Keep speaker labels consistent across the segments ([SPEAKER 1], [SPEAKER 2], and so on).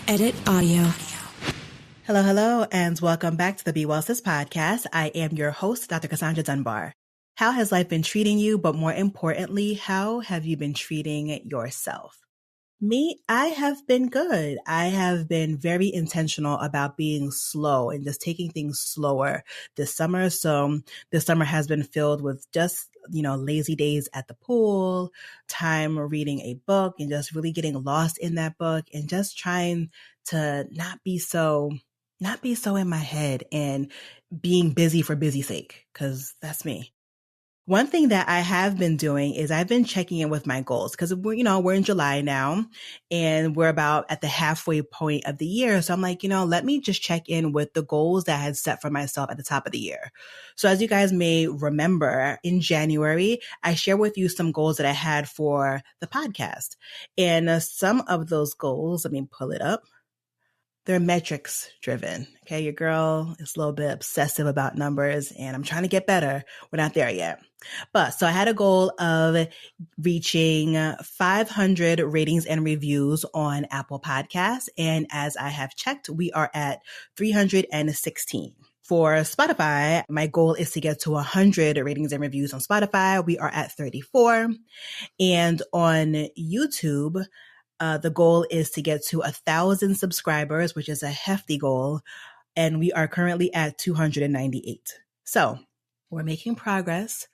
[SPEAKER 1] Edit audio.
[SPEAKER 2] Hello, hello, and welcome back to the Be Well Sis podcast. I am your host, Dr. Cassandre Dunbar. How has life been treating you? But more importantly, how have you been treating yourself? Me, I have been good. I have been very intentional about being slow and just taking things slower this summer. So this summer has been filled with just, lazy days at the pool, time reading a book and just really getting lost in that book and just trying to not be so in my head and being busy for busy sake, because that's me. One thing that I have been doing is I've been checking in with my goals because we're in July now and we're about at the halfway point of the year. So I'm like, let me just check in with the goals that I had set for myself at the top of the year. So as you guys may remember, in January, I shared with you some goals that I had for the podcast. And some of those goals, let me pull it up. They're metrics driven. Okay. Your girl is a little bit obsessive about numbers and I'm trying to get better. We're not there yet. But so I had a goal of reaching 500 ratings and reviews on Apple Podcasts. And as I have checked, we are at 316. For Spotify, my goal is to get to 100 ratings and reviews on Spotify. We are at 34. And on YouTube, the goal is to get to 1,000 subscribers, which is a hefty goal. And we are currently at 298. So we're making progress,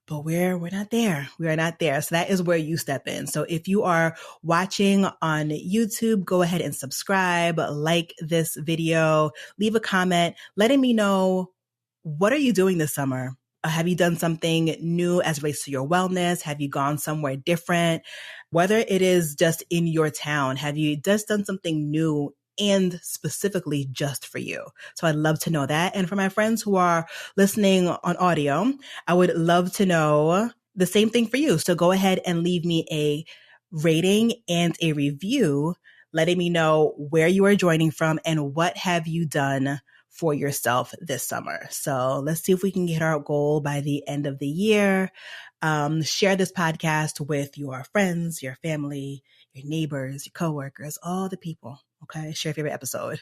[SPEAKER 2] but we're not there. We are not there. So that is where you step in. So if you are watching on YouTube, go ahead and subscribe, like this video, leave a comment, letting me know, what are you doing this summer? Have you done something new as it relates to your wellness? Have you gone somewhere different? Whether it is just in your town, have you just done something new and specifically just for you? So I'd love to know that. And for my friends who are listening on audio, I would love to know the same thing for you. So go ahead and leave me a rating and a review, letting me know where you are joining from and what have you done for yourself this summer. So let's see if we can get our goal by the end of the year. Share this podcast with your friends, your family, your neighbors, your coworkers, all the people. Okay. Share your favorite episode.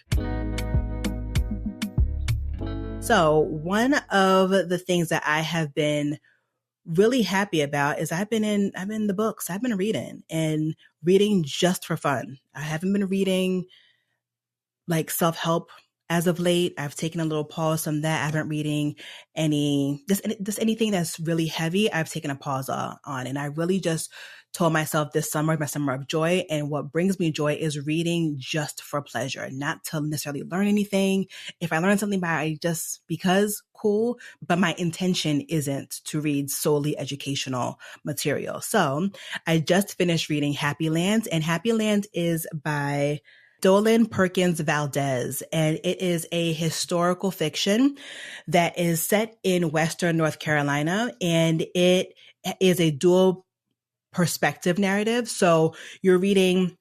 [SPEAKER 2] So one of the things that I have been really happy about is I'm in the books. I've been reading and reading just for fun. I haven't been reading like self-help as of late. I've taken a little pause from that. I haven't reading anything that's really heavy. I've taken a pause on. And I really just told myself this summer, my summer of joy. And what brings me joy is reading just for pleasure, not to necessarily learn anything. If I learn something by just because, cool, but my intention isn't to read solely educational material. So I just finished reading Happy Land, and Happy Land is by Dolan Perkins Valdez, and it is a historical fiction that is set in Western North Carolina, and it is a dual perspective narrative. So you're reading,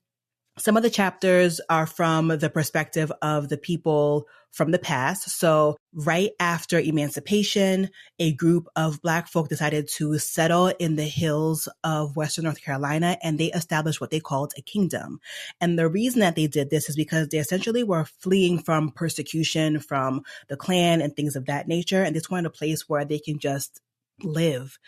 [SPEAKER 2] some of the chapters are from the perspective of the people from the past. So right after emancipation, a group of Black folk decided to settle in the hills of Western North Carolina, and they established what they called a kingdom. And the reason that they did this is because they essentially were fleeing from persecution from the Klan and things of that nature. And they just wanted a place where they can just live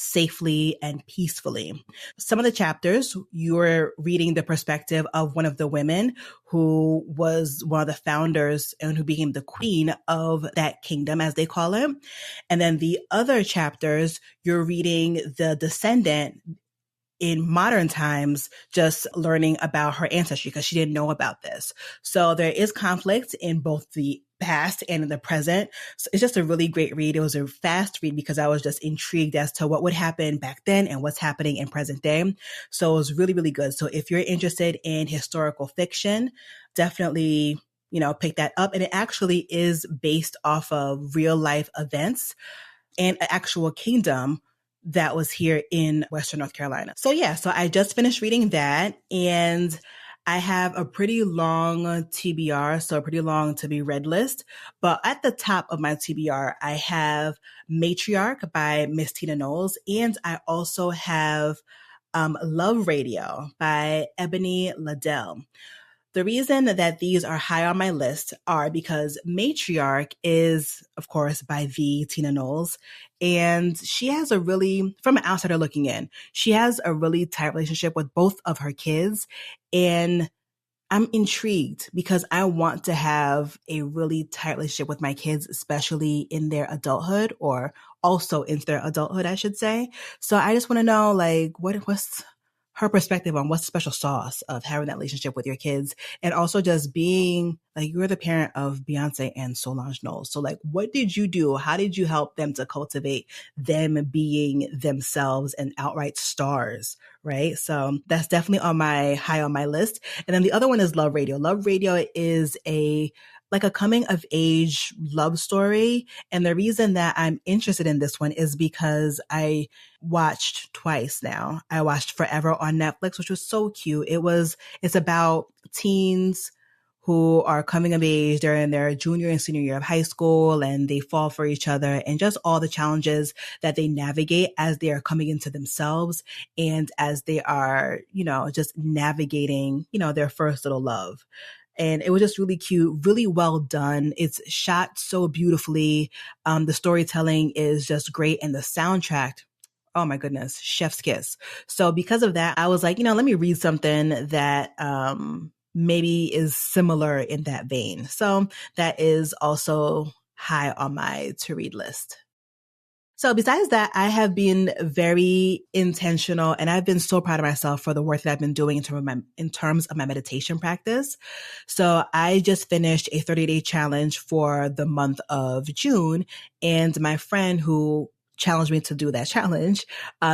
[SPEAKER 2] safely and peacefully. Some of the chapters, you're reading the perspective of one of the women who was one of the founders and who became the queen of that kingdom, as they call it. And then the other chapters, you're reading the descendant in modern times, just learning about her ancestry because she didn't know about this. So there is conflict in both the past and in the present. So it's just a really great read. It was a fast read because I was just intrigued as to what would happen back then and what's happening in present day. So it was really, really good. So if you're interested in historical fiction, definitely, pick that up. And it actually is based off of real life events and an actual kingdom that was here in Western North Carolina. So I just finished reading that, and I have a pretty long TBR, so a pretty long to be read list. But at the top of my TBR, I have Matriarch by Miss Tina Knowles, and I also have Love Radio by Ebony Liddell. The reason that these are high on my list are because Matriarch is, of course, by the Tina Knowles. And she has a really, from an outsider looking in, she has a really tight relationship with both of her kids. And I'm intrigued because I want to have a really tight relationship with my kids, especially in their adulthood or also into their adulthood, I should say. So I just want to know, like, what's her perspective on what's the special sauce of having that relationship with your kids, and also just being like, you're the parent of Beyonce and Solange Knowles. So like, what did you do? How did you help them to cultivate them being themselves and outright stars? Right. So that's definitely high on my list. And then the other one is Love Radio. Love Radio is like a coming of age love story. And the reason that I'm interested in this one is because I watched twice now. I watched Forever on Netflix, which was so cute. It's about teens who are coming of age during their junior and senior year of high school, and they fall for each other and just all the challenges that they navigate as they are coming into themselves and as they are, just navigating, their first little love. And it was just really cute, really well done. It's shot so beautifully. The storytelling is just great. And the soundtrack, oh my goodness, chef's kiss. So because of that, I was like, let me read something that maybe is similar in that vein. So that is also high on my to read list. So besides that, I have been very intentional, and I've been so proud of myself for the work that I've been doing in terms of my meditation practice. So I just finished a 30-day challenge for the month of June, and my friend who challenged me to do that challenge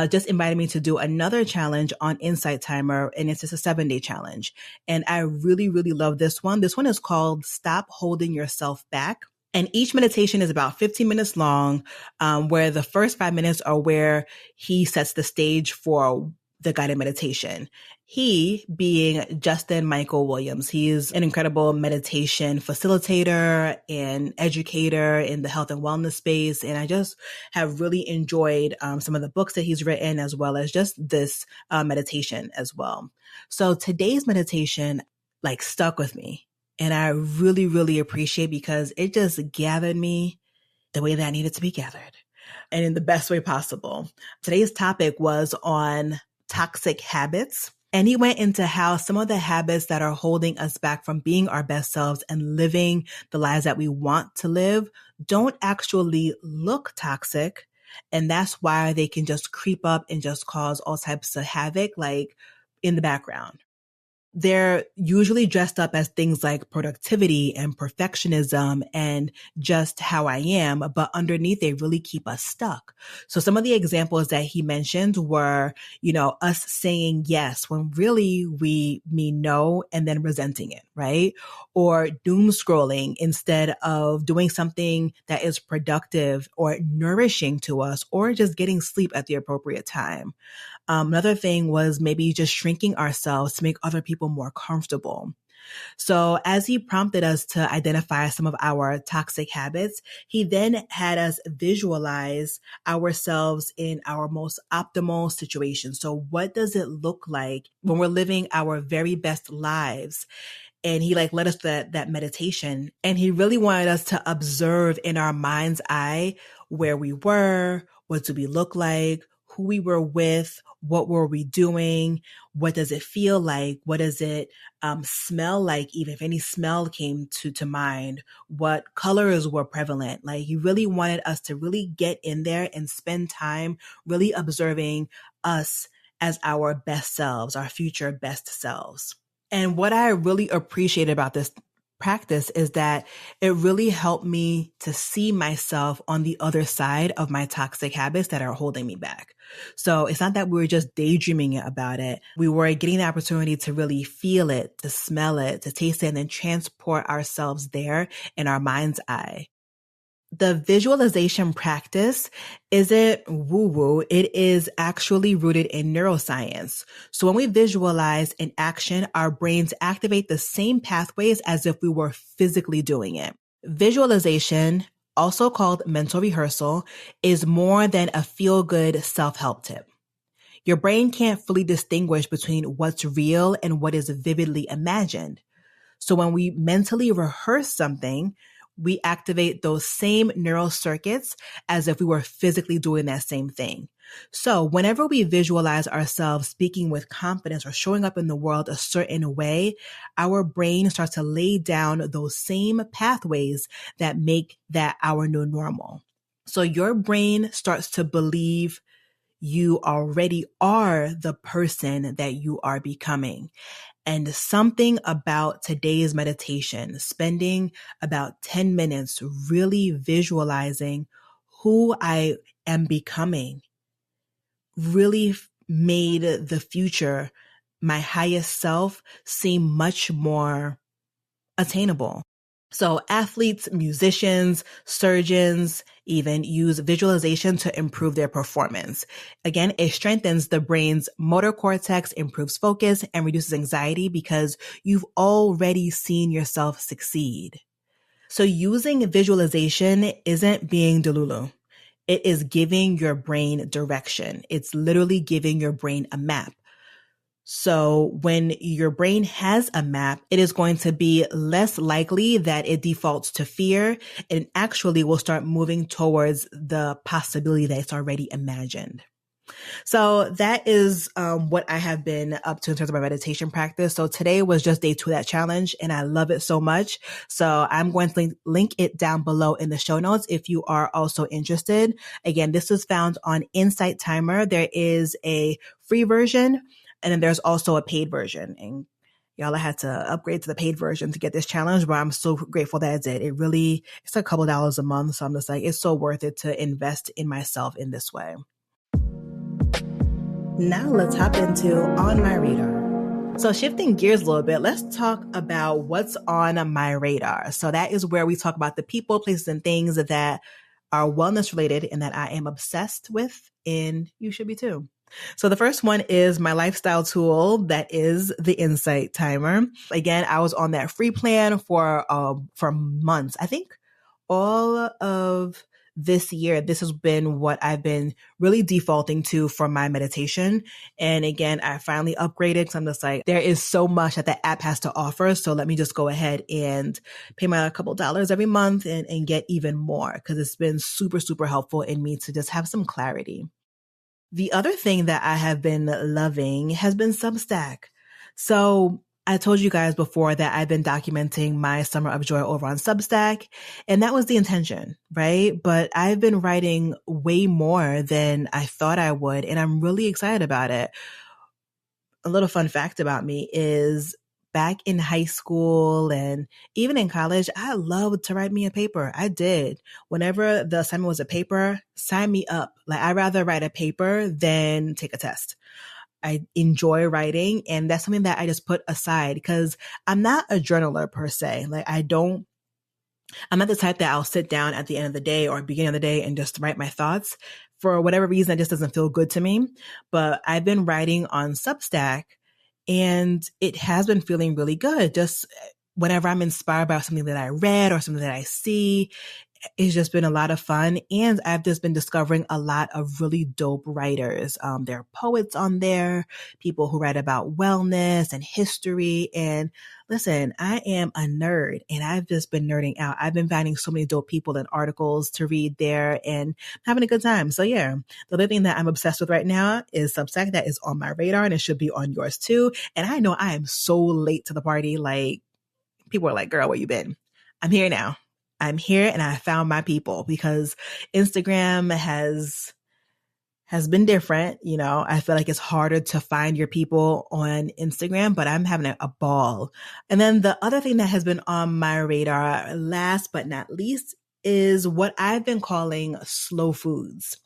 [SPEAKER 2] just invited me to do another challenge on Insight Timer, and it's just a 7-day challenge. And I really, really love this one. This one is called Stop Holding Yourself Back. And each meditation is about 15 minutes long, where the first 5 minutes are where he sets the stage for the guided meditation. He being Justin Michael Williams. He is an incredible meditation facilitator and educator in the health and wellness space. And I just have really enjoyed some of the books that he's written, as well as just this meditation as well. So today's meditation stuck with me. And I really, really appreciate, because it just gathered me the way that I needed to be gathered, and in the best way possible. Today's topic was on toxic habits. And he went into how some of the habits that are holding us back from being our best selves and living the lives that we want to live don't actually look toxic. And that's why they can just creep up and just cause all types of havoc, like in the background. They're usually dressed up as things like productivity and perfectionism and just how I am, but underneath they really keep us stuck. So some of the examples that he mentioned were, us saying yes when really we mean no, and then resenting it, right? Or doom scrolling instead of doing something that is productive or nourishing to us, or just getting sleep at the appropriate time. Another thing was maybe just shrinking ourselves to make other people more comfortable. So as he prompted us to identify some of our toxic habits, he then had us visualize ourselves in our most optimal situation. So what does it look like when we're living our very best lives? And he led us to that meditation. And he really wanted us to observe in our mind's eye where we were, what do we look like, who we were with, what were we doing, what does it feel like, what does it smell like, even if any smell came to mind, what colors were prevalent. He really wanted us to really get in there and spend time really observing us as our best selves, our future best selves. And what I really appreciate about this practice is that it really helped me to see myself on the other side of my toxic habits that are holding me back. So it's not that we were just daydreaming about it. We were getting the opportunity to really feel it, to smell it, to taste it, and then transport ourselves there in our mind's eye. The visualization practice isn't woo-woo. It is actually rooted in neuroscience. So when we visualize an action, our brains activate the same pathways as if we were physically doing it. Visualization, also called mental rehearsal, is more than a feel-good self-help tip. Your brain can't fully distinguish between what's real and what is vividly imagined. So when we mentally rehearse something, we activate those same neural circuits as if we were physically doing that same thing. So whenever we visualize ourselves speaking with confidence or showing up in the world a certain way, our brain starts to lay down those same pathways that make that our new normal. So your brain starts to believe you already are the person that you are becoming. And something about today's meditation, spending about 10 minutes really visualizing who I am becoming, really made the future, my highest self, seem much more attainable. So athletes, musicians, surgeons even use visualization to improve their performance. Again, it strengthens the brain's motor cortex, improves focus, and reduces anxiety because you've already seen yourself succeed. So using visualization isn't being delulu. It is giving your brain direction. It's literally giving your brain a map. So when your brain has a map, it is going to be less likely that it defaults to fear and actually will start moving towards the possibility that it's already imagined. So that is what I have been up to in terms of my meditation practice. So today was just day 2 of that challenge and I love it so much. So I'm going to link it down below in the show notes if you are also interested. Again, this is found on Insight Timer. There is a free version and then there's also a paid version. And y'all, I had to upgrade to the paid version to get this challenge, but I'm so grateful that I did. It's a couple dollars a month. So I'm just like, it's so worth it to invest in myself in this way. Now let's hop into On My Radar. So shifting gears a little bit, let's talk about what's on my radar. So that is where we talk about the people, places, and things that are wellness related and that I am obsessed with, and you should be too. So the first one is my lifestyle tool that is the Insight Timer. Again, I was on that free plan for months. I think all of this year, this has been what I've been really defaulting to for my meditation. And again, I finally upgraded because I'm just like, there is so much that the app has to offer. So let me just go ahead and pay my couple dollars every month and get even more because it's been super, super helpful in me to just have some clarity. The other thing that I have been loving has been Substack. So I told you guys before that I've been documenting my summer of joy over on Substack, and that was the intention, right? But I've been writing way more than I thought I would, and I'm really excited about it. A little fun fact about me is back in high school and even in college, I loved to write me a paper. I did. Whenever the assignment was a paper, sign me up. Like I'd rather write a paper than take a test. I enjoy writing and that's something that I just put aside because I'm not a journaler per se. I'm not the type that I'll sit down at the end of the day or beginning of the day and just write my thoughts. For whatever reason, it just doesn't feel good to me. But I've been writing on Substack and it has been feeling really good. Just whenever I'm inspired by something that I read or something that I see, it's just been a lot of fun. And I've just been discovering a lot of really dope writers. There are poets on there, people who write about wellness and history. And listen, I am a nerd and I've just been nerding out. I've been finding so many dope people and articles to read there and having a good time. So yeah, the other thing that I'm obsessed with right now is Substack. That is on my radar and it should be on yours too. And I know I am so late to the party. Like people are like, girl, where you been? I'm here now. I'm here and I found my people because Instagram has been different. You know, I feel like it's harder to find your people on Instagram, but I'm having a ball. And then the other thing that has been on my radar, last but not least, is what I've been calling slow foods.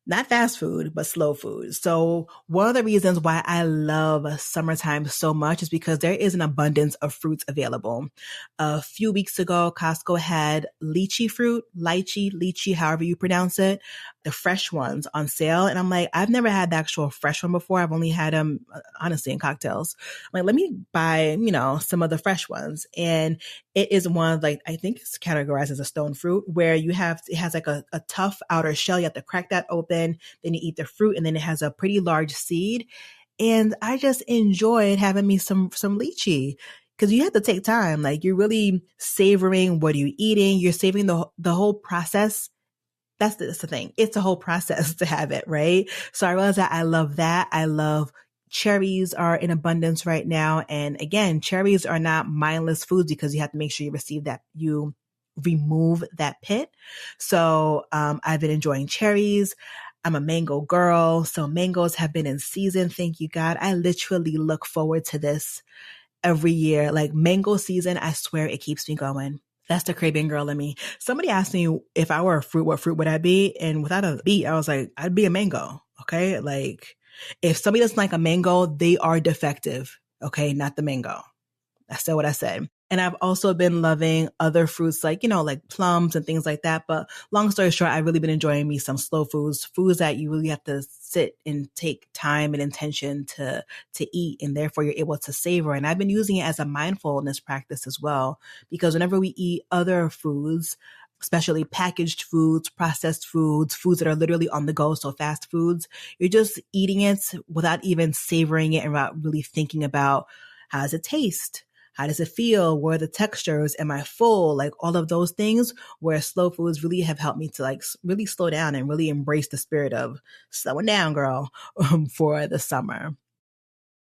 [SPEAKER 2] Not fast food, but slow food. So one of the reasons why I love summertime so much is because there is an abundance of fruits available. A few weeks ago, Costco had lychee fruit, lychee, however you pronounce it, the fresh ones on sale. And I'm like, I've never had the actual fresh one before. I've only had them, honestly, in cocktails. I'm like, let me buy, some of the fresh ones. And it is one of I think it's categorized as a stone fruit where it has like a tough outer shell. You have to crack that open, then you eat the fruit and then it has a pretty large seed. And I just enjoyed having me some lychee. because you have to take time. Like you're really savoring what you're eating. You're savoring the whole process. That's the thing. It's a whole process to have it, right? So I realized that I love that. I love cherries are in abundance right now. And again, cherries are not mindless foods because you have to make sure you remove that pit. So I've been enjoying cherries. I'm a mango girl. So mangoes have been in season. Thank you, God. I literally look forward to this every year. Like mango season, I swear it keeps me going. That's the Caribbean girl in me. Somebody asked me if I were a fruit, what fruit would I be? And without a beat, I was like, I'd be a mango. Okay. Like if somebody doesn't like a mango, they are defective. Okay. Not the mango. That's still what I said. And I've also been loving other fruits like, like plums and things like that. But long story short, I've really been enjoying me some slow foods that you really have to sit and take time and intention to eat. And therefore you're able to savor. And I've been using it as a mindfulness practice as well, because whenever we eat other foods, especially packaged foods, processed foods, foods that are literally on the go, so fast foods, you're just eating it without even savoring it and without really thinking about how does it taste? How does it feel? What are the textures? Am I full? Like all of those things where slow foods really have helped me to like really slow down and really embrace the spirit of slowing down, girl, for the summer.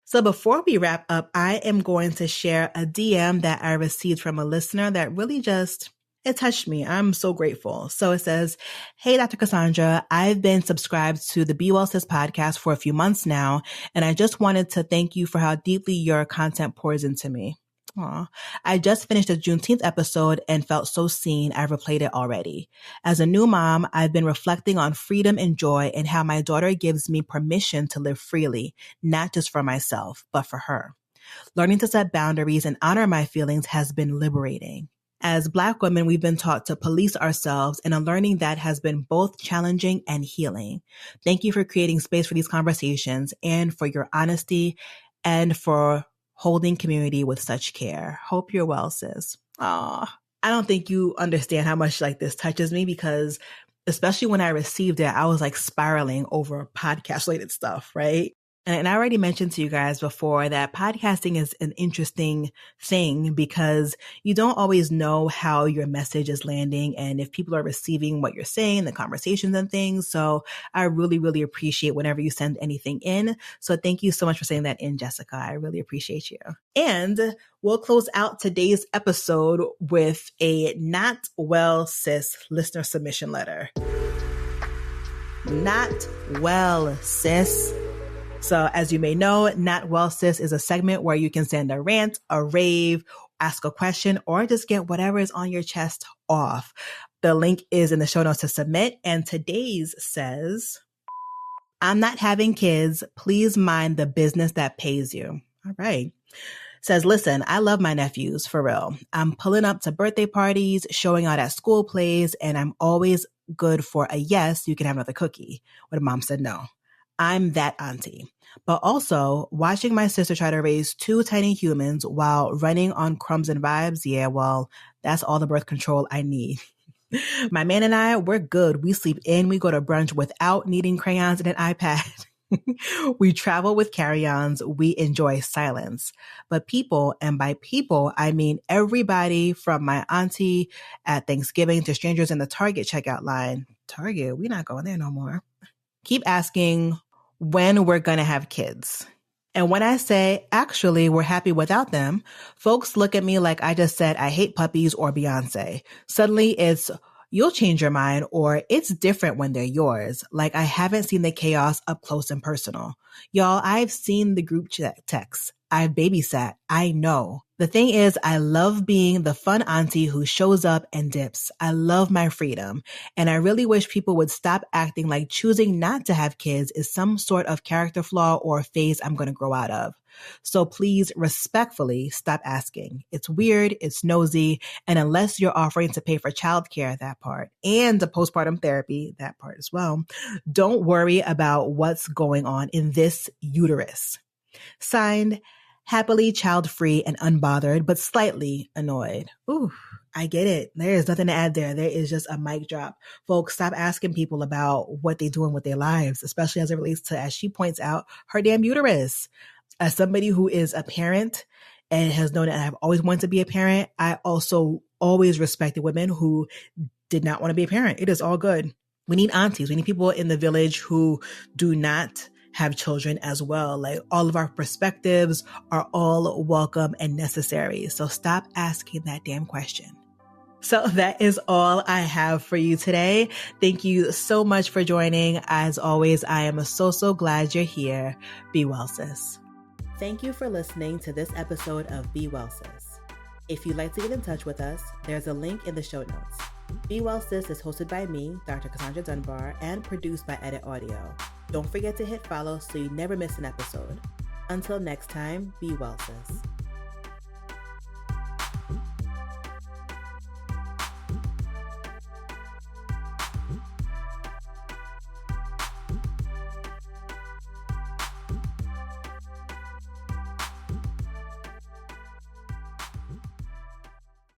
[SPEAKER 2] So before we wrap up, I am going to share a DM that I received from a listener that really it touched me. I'm so grateful. So it says, "Hey, Dr. Cassandra, I've been subscribed to the Be Well Sis podcast for a few months now, and I just wanted to thank you for how deeply your content pours into me. Aw. I just finished a Juneteenth episode and felt so seen. I've replayed it already. As a new mom, I've been reflecting on freedom and joy and how my daughter gives me permission to live freely, not just for myself, but for her. Learning to set boundaries and honor my feelings has been liberating. As Black women, we've been taught to police ourselves, and unlearning that has been both challenging and healing. Thank you for creating space for these conversations and for your honesty and for holding community with such care. Hope you're well, sis." Aw, I don't think you understand how much like this touches me, because especially when I received it, I was like spiraling over podcast related stuff, right? And I already mentioned to you guys before that podcasting is an interesting thing because you don't always know how your message is landing and if people are receiving what you're saying, the conversations and things. So I really, really appreciate whenever you send anything in. So thank you so much for saying that in, Jessica. I really appreciate you. And we'll close out today's episode with a Not Well Sis listener submission letter. Not well, sis. So as you may know, Not Well Sis is a segment where you can send a rant, a rave, ask a question, or just get whatever is on your chest off. The link is in the show notes to submit. And today's says, "I'm not having kids. Please mind the business that pays you." All right. Says, "Listen, I love my nephews, for real. I'm pulling up to birthday parties, showing out at school plays, and I'm always good for a yes, you can have another cookie, when mom said no. I'm that auntie. But also, watching my sister try to raise two tiny humans while running on crumbs and vibes, yeah, well, that's all the birth control I need. My man and I, we're good. We sleep in, we go to brunch without needing crayons and an iPad. We travel with carry-ons. We enjoy silence. But people, and by people, I mean everybody from my auntie at Thanksgiving to strangers in the Target checkout line. Target, we're not going there no more. Keep asking when we're going to have kids. And when I say, actually, we're happy without them, folks look at me like I just said I hate puppies or Beyonce. Suddenly it's, you'll change your mind, or it's different when they're yours. Like I haven't seen the chaos up close and personal. Y'all, I've seen the group chat texts. I've babysat. I know. The thing is, I love being the fun auntie who shows up and dips. I love my freedom. And I really wish people would stop acting like choosing not to have kids is some sort of character flaw or phase I'm going to grow out of. So please respectfully stop asking. It's weird, it's nosy, and unless you're offering to pay for childcare, that part, and the postpartum therapy, that part as well, don't worry about what's going on in this uterus. Signed, happily child-free and unbothered, but slightly annoyed. Ooh, I get it. There is nothing to add there. There is just a mic drop. Folks, stop asking people about what they're doing with their lives, especially as it relates to, as she points out, her damn uterus. As somebody who is a parent, and has known that I've always wanted to be a parent, I also always respected women who did not want to be a parent. It is all good. We need aunties. We need people in the village who do not have children as well. Like, all of our perspectives are all welcome and necessary. So stop asking that damn question. So that is all I have for you today. Thank you so much for joining. As always, I am so glad you're here. Be well, sis. Thank you for listening to this episode of Be Well, Sis. If you'd like to get in touch with us, there's a link in the show notes. Be Well, Sis is hosted by me, Dr. Cassandre Dunbar, and produced by Edit Audio. Don't forget to hit follow so you never miss an episode. Until next time, be well, sis.